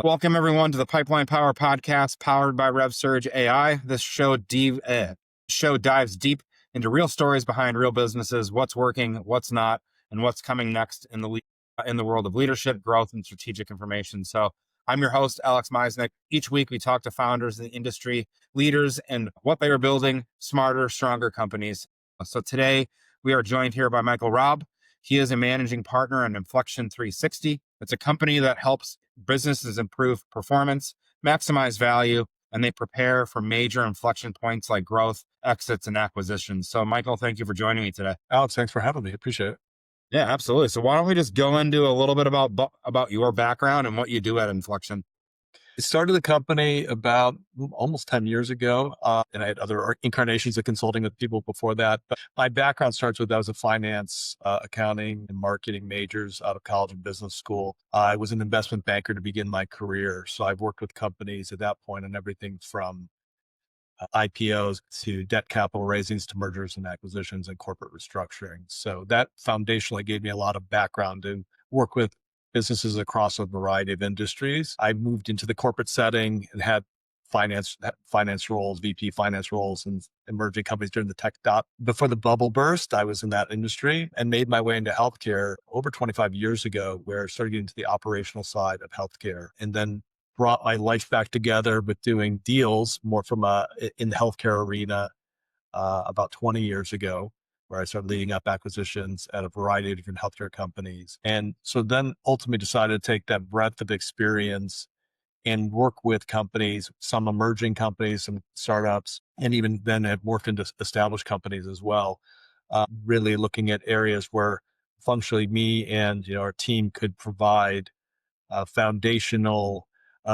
Welcome everyone to the Pipeline Power Podcast, powered by RevSurge AI. This show dives deep into real stories behind real businesses, what's working, what's not, and what's coming next in the world of leadership, growth, and strategic information. So, I'm your host, Alex Meisnick. Each week, we talk to founders in the industry, leaders, and what they are building smarter, stronger companies. So today, we are joined here by Michael Roub. He is a managing partner in Inflection 360. It's a company that helps businesses improve performance, maximize value, and they prepare for major inflection points like growth, exits, and acquisitions. So, Michael, thank you for joining me today. Alex, thanks for having me. Appreciate it. Yeah, absolutely. So, why don't we just go into a little bit about your background and what you do at Inflection? I started the company about almost 10 years ago, and I had other incarnations of consulting with people before that. But my background starts with I was a finance, accounting, and marketing majors out of college and business school. I was an investment banker to begin my career. So I've worked with companies at that point on everything from IPOs to debt capital raisings to mergers and acquisitions and corporate restructuring. So that foundationally gave me a lot of background to work with businesses across a variety of industries. I moved into the corporate setting and had finance roles, VP finance roles and emerging companies during the tech dot. Before the bubble burst, I was in that industry and made my way into healthcare over 25 years ago, where I started getting into the operational side of healthcare, and then brought my life back together with doing deals more from in the healthcare arena about 20 years ago, where I started leading up acquisitions at a variety of different healthcare companies. And so then ultimately decided to take that breadth of experience and work with companies, some emerging companies, some startups, and even then have morphed into established companies as well. Really looking at areas where functionally me and our team could provide foundational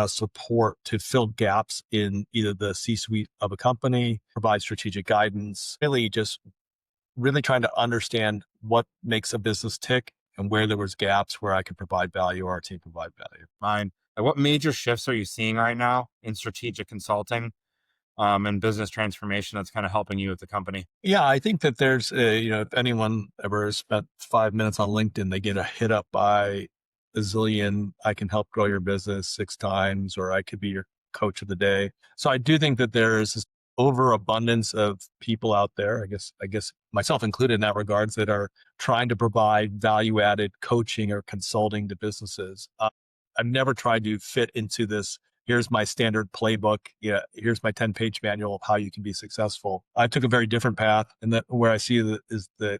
support to fill gaps in either the C-suite of a company, provide strategic guidance, really trying to understand what makes a business tick and where there was gaps where I could provide value or our team provide value. Fine. What major shifts are you seeing right now in strategic consulting and business transformation that's kind of helping you with the company? Yeah, I think that there's, if anyone ever spent 5 minutes on LinkedIn, they get a hit up by a zillion, I can help grow your business 6 times, or I could be your coach of the day. So I do think that there is this overabundance of people out there, I guess myself included in that regards, that are trying to provide value added coaching or consulting to businesses. I've never tried to fit into this. Here's my standard playbook. Yeah, here's my 10-page manual of how you can be successful. I took a very different path, and that where I see that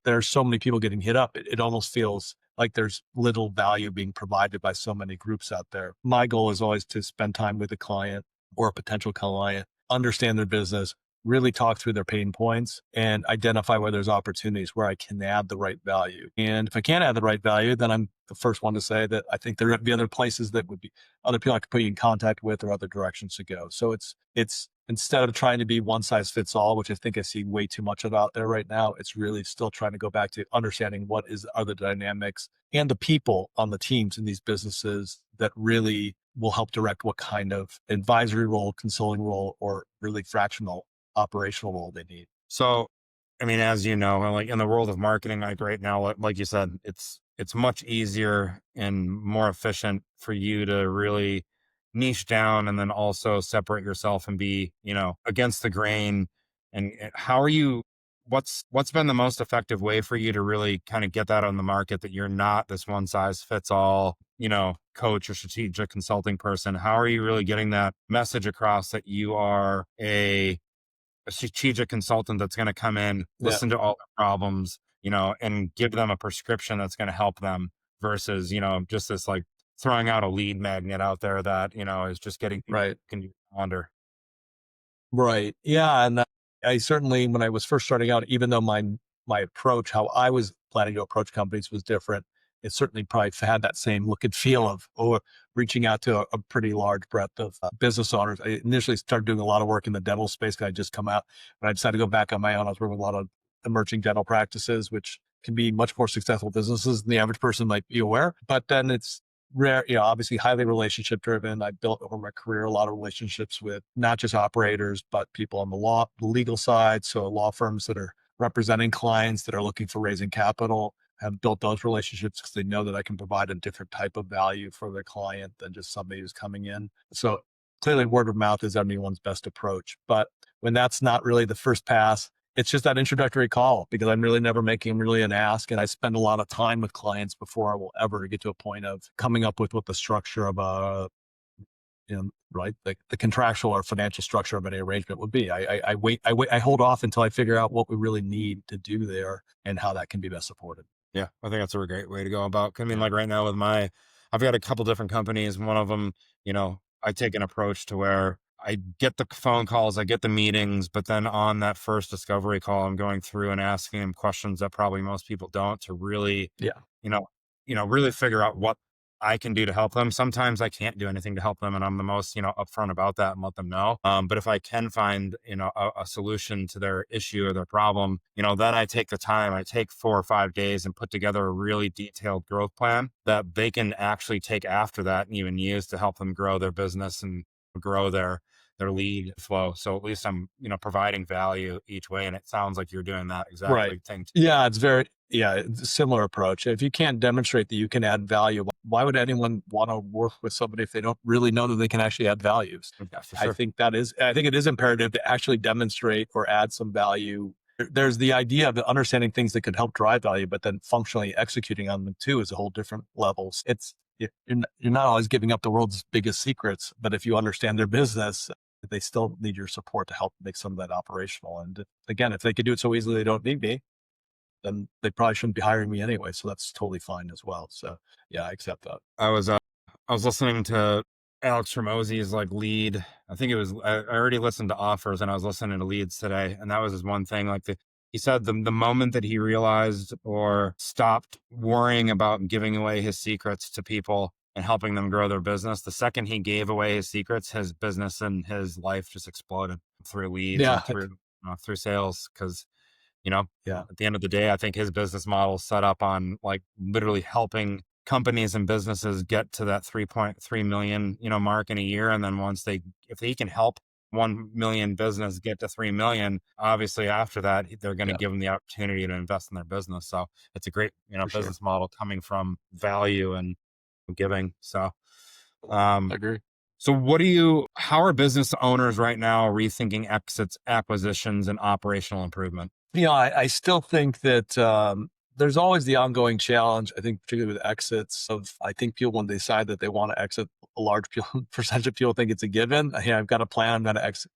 there's so many people getting hit up. It almost feels like there's little value being provided by so many groups out there. My goal is always to spend time with a client or a potential client, understand their business, really talk through their pain points, and identify where there's opportunities where I can add the right value. And if I can't add the right value, then I'm the first one to say that I think there would be other places that would be other people I could put you in contact with or other directions to go. So it's instead of trying to be one size fits all, which I think I see way too much of out there right now, it's really still trying to go back to understanding what are the dynamics and the people on the teams in these businesses that really will help direct what kind of advisory role, consulting role, or really fractional operational role they need. So, I mean, as you know, like in the world of marketing, like right now, like you said, it's much easier and more efficient for you to really niche down and then also separate yourself and be, against the grain. And how are you? What's been the most effective way for you to really kind of get that on the market, that you're not this one size fits all, coach or strategic consulting person? How are you really getting that message across that you are a strategic consultant that's going to come in, Yeah. listen to all the problems, and give them a prescription that's going to help them versus, just this like throwing out a lead magnet out there that, is just getting people Right. can wander. Right. Yeah. And I certainly, when I was first starting out, even though my approach, how I was planning to approach companies was different, it certainly probably had that same look and feel of reaching out to a pretty large breadth of business owners. I initially started doing a lot of work in the dental space because I just come out, but I decided to go back on my own. I was working with a lot of emerging dental practices, which can be much more successful businesses than the average person might be aware. But then it's rare, obviously highly relationship driven. I built over my career a lot of relationships with not just operators, but people on the legal side. So law firms that are representing clients that are looking for raising capital. have built those relationships because they know that I can provide a different type of value for their client than just somebody who's coming in. So clearly word of mouth is everyone's best approach. But when that's not really the first pass, it's just that introductory call because I'm really never making really an ask. And I spend a lot of time with clients before I will ever get to a point of coming up with what the structure of right, the contractual or financial structure of any arrangement would be. I hold off until I figure out what we really need to do there and how that can be best supported. Yeah, I think that's a great way to go about. I mean, Yeah. like right now with I've got a couple different companies. One of them, I take an approach to where I get the phone calls, I get the meetings, but then on that first discovery call, I'm going through and asking them questions that probably most people don't to really, Yeah. you know, really figure out what I can do to help them. Sometimes I can't do anything to help them, and I'm the most, upfront about that and let them know. But if I can find, a solution to their issue or their problem, then I take the time. I take 4 or 5 days and put together a really detailed growth plan that they can actually take after that and even use to help them grow their business and grow their lead flow. So at least I'm, providing value each way. And it sounds like you're doing that Right. exactly thing. Yeah. It's a similar approach. If you can't demonstrate that you can add value, why would anyone want to work with somebody if they don't really know that they can actually add values? Yeah, for I sure. think it is imperative to actually demonstrate or add some value. There's the idea of understanding things that could help drive value, but then functionally executing on them too is a whole different levels. You're not always giving up the world's biggest secrets, but if you understand their business, they still need your support to help make some of that operational. And again, if they could do it so easily, they don't need me, then they probably shouldn't be hiring me anyway. So that's totally fine as well. So yeah, I accept that. I was listening to Alex Ramose's like lead. I think it was, I already listened to offers and I was listening to leads today. And that was his one thing. He said the moment that he realized or stopped worrying about giving away his secrets to people and helping them grow their business, the second he gave away his secrets, his business and his life just exploded through leads Yeah. and through sales. Cause you know, Yeah. at the end of the day, I think his business model is set up on like literally helping companies and businesses get to that 3.3 million, mark in a year. And then if they can help 1 million business get to 3 million, obviously after that, they're going to Yeah, give them the opportunity to invest in their business. So it's a great, for sure. business model coming from value and giving. I Um, agree. how are business owners right now rethinking exits, acquisitions, and operational improvement? I still think that there's always the ongoing challenge. I think particularly with exits I think people when they decide that they want to exit, a large percentage of people think it's a given. Hey, I've got a plan. I'm going to exit.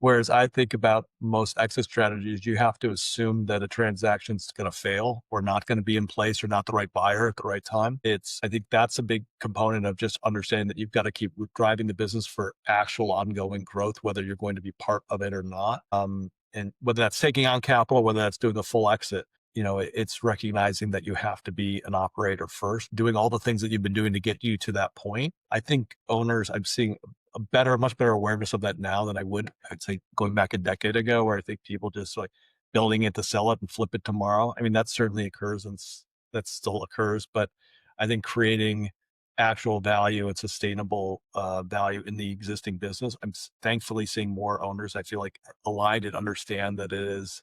Whereas I think about most exit strategies, you have to assume that a transaction's going to fail or not going to be in place or not the right buyer at the right time. I think that's a big component of just understanding that you've got to keep driving the business for actual ongoing growth, whether you're going to be part of it or not. And whether that's taking on capital, whether that's doing a full exit, it's recognizing that you have to be an operator first, doing all the things that you've been doing to get you to that point. I think I'm seeing much better awareness of that now than I'd say going back a decade ago, where I think people just like building it to sell it and flip it tomorrow. I mean, that certainly occurs and that still occurs, but I think creating actual value and sustainable value in the existing business, thankfully seeing more owners, I feel like aligned and understand that it is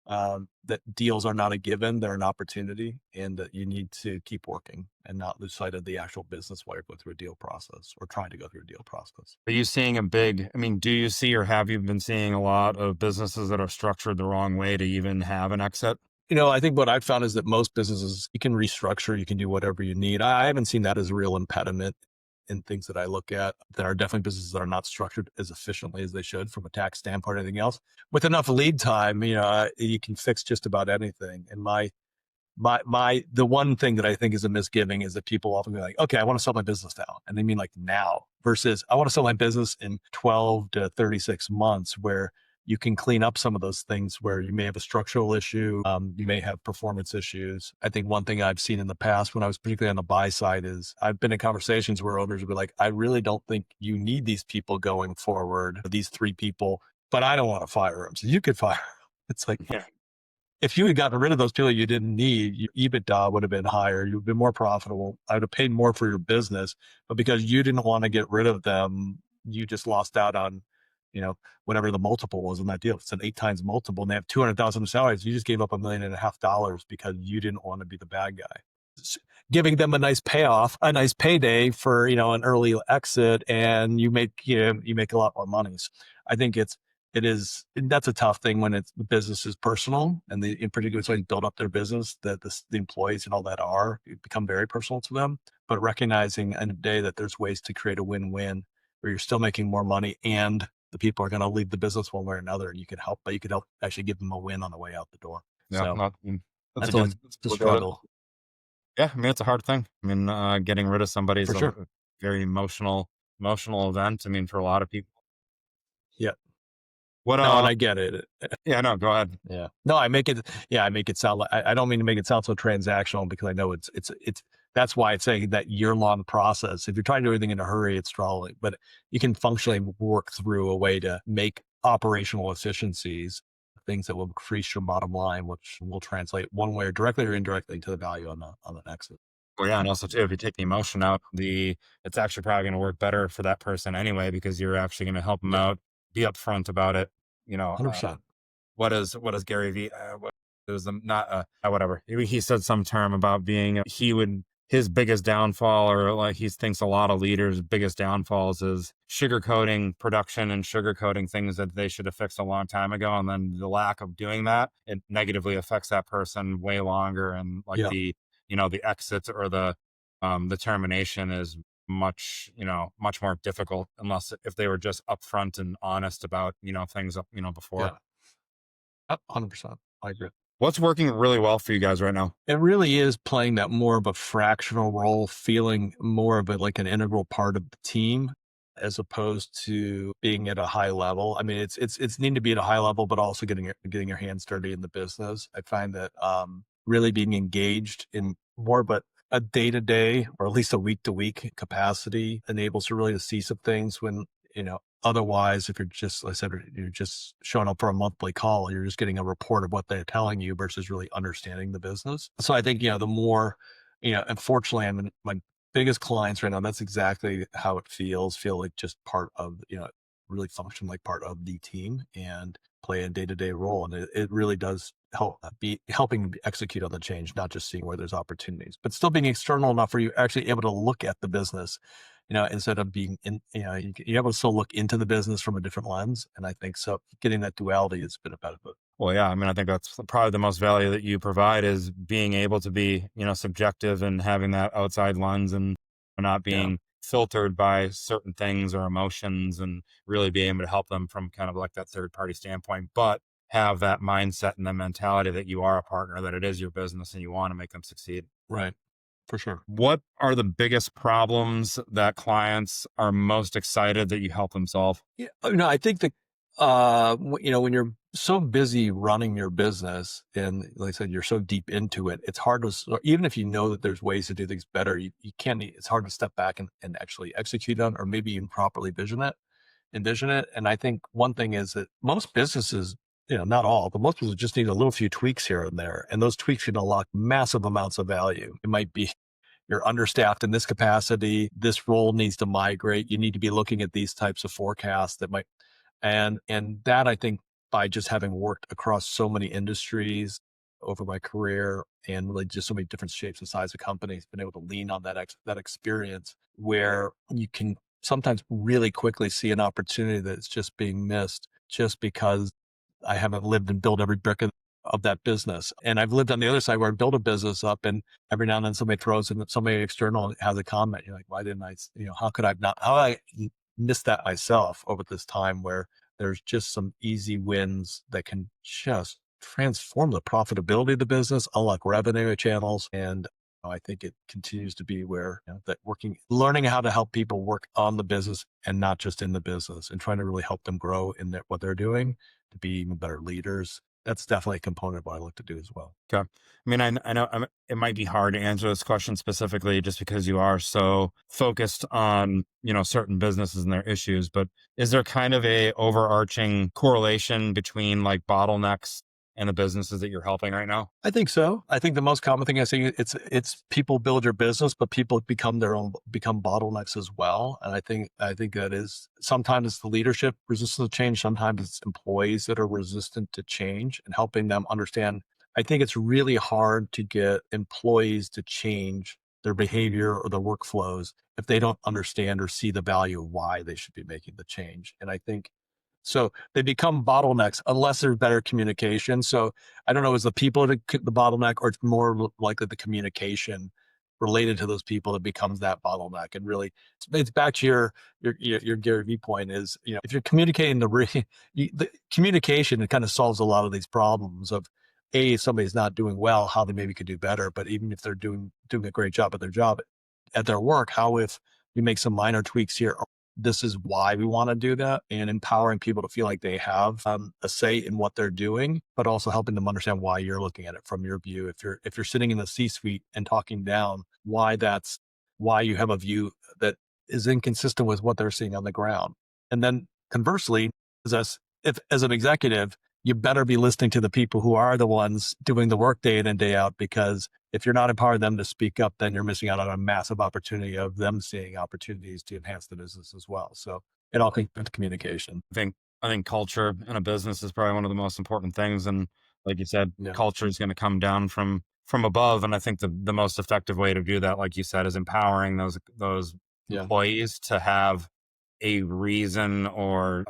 that deals are not a given, they're an opportunity, and that you need to keep working and not lose sight of the actual business while you're going through a deal process or trying to go through a deal process. Are you seeing do you see or have you been seeing a lot of businesses that are structured the wrong way to even have an exit? I think what I've found is that most businesses, you can restructure, you can do whatever you need. I haven't seen that as a real impediment in things that I look at. There are definitely businesses that are not structured as efficiently as they should from a tax standpoint or anything else. With enough lead time, you can fix just about anything. And the one thing that I think is a misgiving is that people often be like, okay, I want to sell my business now. And they mean like now versus I want to sell my business in 12 to 36 months where you can clean up some of those things where you may have a structural issue. You may have performance issues. I think one thing I've seen in the past when I was particularly on the buy side is I've been in conversations where owners would be like, I really don't think you need these people going forward, these 3 people, but I don't want to fire them. So you could fire them. It's like, Yeah. if you had gotten rid of those people you didn't need, your EBITDA would have been higher. You'd been more profitable. I would have paid more for your business. But because you didn't want to get rid of them, you just lost out on, whatever the multiple was in that deal. It's an 8 times multiple and they have 200,000 in salaries. You just gave up $1.5 million because you didn't want to be the bad guy. Giving them a nice payoff, a nice payday for, an early exit, and you make a lot more money. So I think that's a tough thing when the business is personal, and in particular, it's when you build up their business, that the employees and all that become very personal to them. But recognizing in a day that there's ways to create a win-win where you're still making more money and the people are going to leave the business one way or another, and you can help actually give them a win on the way out the door. Yeah, So that's a that's good the look at it. struggle. Yeah, I mean, it's a hard thing. I mean, getting rid of somebody is For a sure. very emotional event. I mean, for a lot of people. Yeah. What? No, and I get it. Yeah, no, go ahead. Yeah. No, I make it sound like, I don't mean to make it sound so transactional, because I know it's that's why it's saying that year-long process. If you're trying to do everything in a hurry, it's stalling, but you can functionally work through a way to make operational efficiencies, things that will increase your bottom line, which will translate one way or directly or indirectly to the value on the exit. Well, yeah, and also too, if you take the emotion out, it's actually probably going to work better for that person anyway, because you're actually going to help them Yeah. out, be upfront about it. 100%. What is Gary V? What it was not whatever he said some term about being his biggest downfall, or like he thinks a lot of leaders' biggest downfalls is sugarcoating production and sugarcoating things that they should have fixed a long time ago, and then the lack of doing that, it negatively affects that person way longer, and like Yeah. the exits or the termination is much more difficult, unless if they were just upfront and honest about things up before. Yeah. 100%. I agree. What's working really well for you guys right now? It really is playing that more of a fractional role, feeling more of it like an integral part of the team, as opposed to being at a high level. I mean, it's needing to be at a high level, but also getting your hands dirty in the business. I find that really being engaged in more of a day-to-day, or at least a week-to-week capacity, enables you really to see some things when, otherwise, if you're just, like I said, you're just showing up for a monthly call, you're just getting a report of what they're telling you versus really understanding the business. So I think, the more, unfortunately, I'm in my biggest clients right now, that's exactly how it feels. Feel like just part of, really function like part of the team and play a day-to-day role. And it really does help helping execute on the change, not just seeing where there's opportunities, but still being external enough where you're actually able to look at the business, instead of being in, you're able to still look into the business from a different lens. And I think so getting that duality has been a benefit. Well, yeah, I mean, I think that's probably the most value that you provide, is being able to be, subjective and having that outside lens, and not being filtered by certain things or emotions, and really being able to help them from kind of like that third party standpoint, but have that mindset and the mentality that you are a partner, that it is your business and you want to make them succeed. Right. For sure. What are the biggest problems that clients are most excited that you help them solve? Yeah, I think that, when you're so busy running your business and, like I said, you're so deep into it, it's hard to, even if you know that there's ways to do things better, you can't, it's hard to step back and actually execute on, or maybe even properly envision it. And I think one thing is that most businesses, not all, but most people just need a little few tweaks here and there. And those tweaks can unlock massive amounts of value. It might be, you're understaffed in this capacity, this role needs to migrate, you need to be looking at these types of forecasts that might, and that, I think, by just having worked across so many industries over my career, and really just so many different shapes and sizes of companies, been able to lean on that experience, where you can sometimes really quickly see an opportunity that's just being missed just because I haven't lived and built every brick of that business. And I've lived on the other side where I built a business up, and every now and then somebody throws in, somebody external has a comment. You're like, why didn't I, how could I miss that myself over this time, where there's just some easy wins that can just transform the profitability of the business, unlock revenue channels. And I think it continues to be where, that learning how to help people work on the business and not just in the business, and trying to really help them grow in what they're doing to be even better leaders. That's definitely a component of what I look to do as well. Okay. I mean, I know it might be hard to answer this question specifically, just because you are so focused on, certain businesses and their issues, but is there kind of a overarching correlation between like bottlenecks in the businesses that you're helping right now? I think so. I think the most common thing I see it's people build your business, but people become bottlenecks as well. And I think that is sometimes it's the leadership resistant to change, sometimes it's employees that are resistant to change and helping them understand. I think it's really hard to get employees to change their behavior or their workflows if they don't understand or see the value of why they should be making the change. And I think so they become bottlenecks unless there's better communication. So I don't know, is the people the bottleneck, or it's more likely the communication related to those people that becomes that bottleneck? And really, it's back to your Gary Vee point is, if you're communicating the communication, it kind of solves a lot of these problems of if somebody's not doing well, how they maybe could do better. But even if they're doing a great job at their job, at their work, how if we make some minor tweaks here, this is why we want to do that, and empowering people to feel like they have a say in what they're doing, but also helping them understand why you're looking at it from your view. If you're sitting in the C-suite and talking down, why you have a view that is inconsistent with what they're seeing on the ground. And then conversely, as an executive, you better be listening to the people who are the ones doing the work day in and day out, because if you're not empowering them to speak up, then you're missing out on a massive opportunity of them seeing opportunities to enhance the business as well. So it all comes down to communication. I think culture in a business is probably one of the most important things. And like you said, Yeah. culture is going to come down from above. And I think the most effective way to do that, like you said, is empowering those Yeah. employees to have a reason or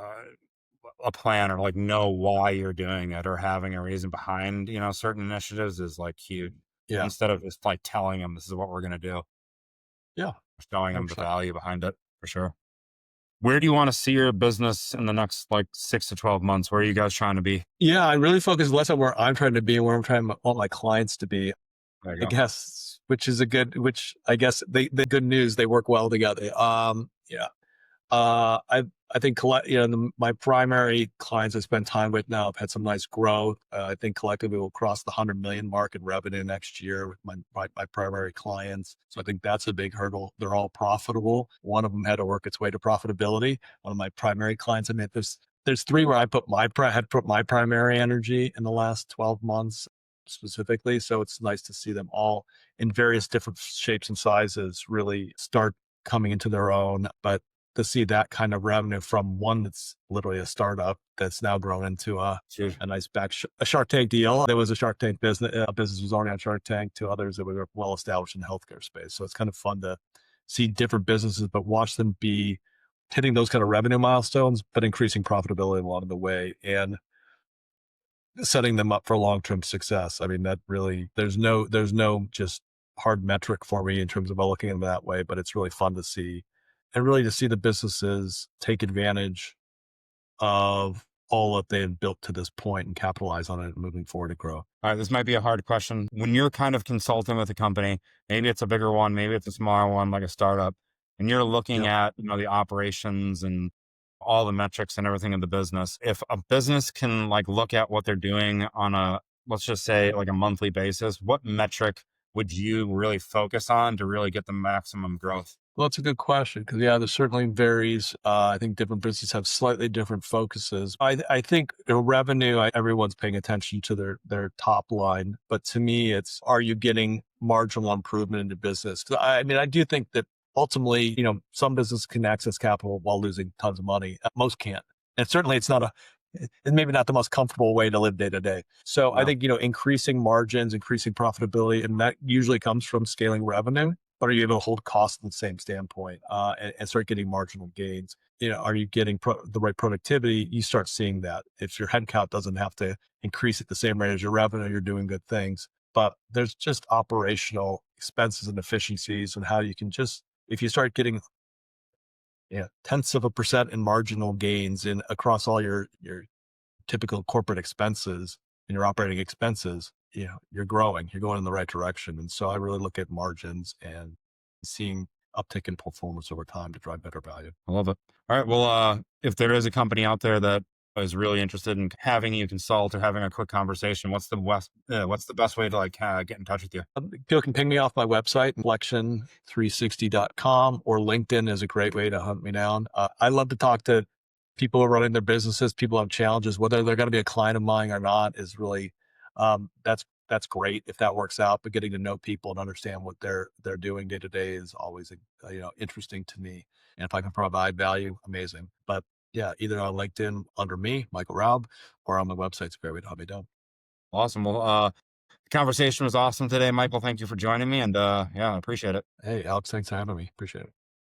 a plan, or like know why you're doing it, or having a reason behind, certain initiatives is like huge. Yeah. Instead of just like telling them this is what we're going to do, Yeah. showing them the 100%. value behind it for sure. Where do you want to see your business in the next like 6 to 12 months? Where are you guys trying to be? Yeah. I really focus less on where I'm trying to be and where I'm trying to want my clients to be, There you I go. guess, which I guess the good news, they work well together. Yeah. I think my primary clients I spend time with now have had some nice growth. I think collectively we'll cross the 100 million mark in revenue next year with my primary clients. So I think that's a big hurdle. They're all profitable. One of them had to work its way to profitability. One of my primary clients, I mean, there's three where I had put my primary energy in the last 12 months specifically. So it's nice to see them all in various different shapes and sizes really start coming into their own. But to see that kind of revenue from one that's literally a startup that's now grown into Huge. a nice a Shark Tank deal. There was a Shark Tank business, a business was already on Shark Tank, to others that were well established in the healthcare space. So it's kind of fun to see different businesses, but watch them be hitting those kind of revenue milestones, but increasing profitability along the way and setting them up for long-term success. I mean, that really, there's no just hard metric for me in terms of looking at it that way, but it's really fun to see, and really to see the businesses take advantage of all that they have built to this point and capitalize on it and moving forward to grow. All right, this might be a hard question. When you're kind of consulting with a company, maybe it's a bigger one, maybe it's a smaller one, like a startup, and you're looking Yeah. at, the operations and all the metrics and everything in the business. If a business can like look at what they're doing on a, let's just say like a monthly basis, what metric would you really focus on to really get the maximum growth? Well, that's a good question because there certainly varies. I think different businesses have slightly different focuses. I think revenue, everyone's paying attention to their top line, but to me, it's, are you getting marginal improvement in the business? 'Cause I mean, I do think that ultimately, some business can access capital while losing tons of money. Most can't, and certainly it's maybe not the most comfortable way to live day to day. So I No. think increasing margins, increasing profitability, and that usually comes from scaling revenue. But are you able to hold costs in the same standpoint and start getting marginal gains? Are you getting the right productivity? You start seeing that. If your headcount doesn't have to increase at the same rate as your revenue, you're doing good things. But there's just operational expenses and efficiencies, and how you can just, if you start getting tenths of a percent in marginal gains in across all your typical corporate expenses and your operating expenses, you're growing, you're going in the right direction. And so I really look at margins and seeing uptick in performance over time to drive better value. I love it. All right. Well, if there is a company out there that is really interested in having you consult or having a quick conversation, what's the best way to like get in touch with you? People can ping me off my website, inflection360.com, or LinkedIn is a great way to hunt me down. I love to talk to people are running their businesses, people have challenges, whether they're going to be a client of mine or not is really, that's great if that works out. But getting to know people and understand what they're doing day to day is always, interesting to me. And if I can provide value, amazing. But yeah, either on LinkedIn under me, Michael Roub, or on my website, squareway.me. Awesome. Well, the conversation was awesome today, Michael. Thank you for joining me. And yeah, I appreciate it. Hey, Alex, thanks for having me. Appreciate it.